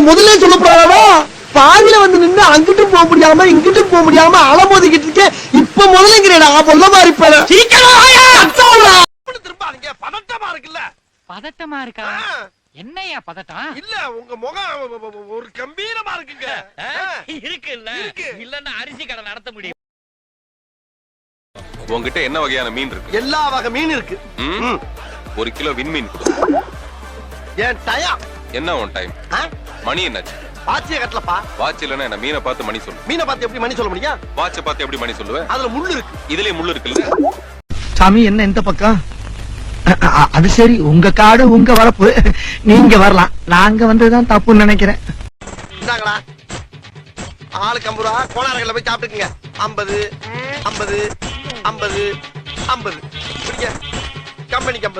அத முதல்ல சொல்லப்படாதா? பாதியில வந்து நின்னு அங்கிட்டும் போக முடியாம இங்கிட்டும் போக முடியாம அலமோதிக்கிட்டு இருக்கேன். இப்ப முதல்லங்கிறேடா பொல்ல மாதிரி இப்ப திரும்பாதீங்க. பதட்டமா இருக்குல்ல? பதட்டமா இருக்கா? என்னையா பதட்டம்? இல்ல உங்க முகம் ஒரு கம்பீரமா இருக்குங்க. இருக்கு இல்ல? இல்லன்னா அரிசி கடை நடத்த முடியும். உங்ககிட்ட என்ன வகையான மீன் இருக்கு? எல்லா வகை மீன் இருக்கு. 1 கிலோ விண்மீன் கொடு. ஏன் டயம்? என்ன உன் டைம்? மணி என்னாச்சு? வாட்சிய கட்டலப்பா. வாட்ச் இல்லன்னா என்ன மீனை பார்த்து மணி சொல்லு. மீனை பார்த்து எப்படி மணி சொல்ல முடியும்? வாட்சை பார்த்து எப்படி மணி சொல்லுவேன்? அதுல முள்ளு இருக்கு. இதுலயே முள்ளு இருக்குல்ல? சாமி என்ன இந்த பக்கம்? அது சரி, உங்க காடு உங்க வரப்பு, நீங்க வரலாம். நாங்க வந்ததுதான் தப்புன்னு நினைக்கிறேன். இந்தாங்களா ஆளுக்கு 50 ரூபா. கோணாரங்கள்ல போய் சாப்பிட்டுக்குங்க. 50 50 50 50 கம்பெனிக்கு 50.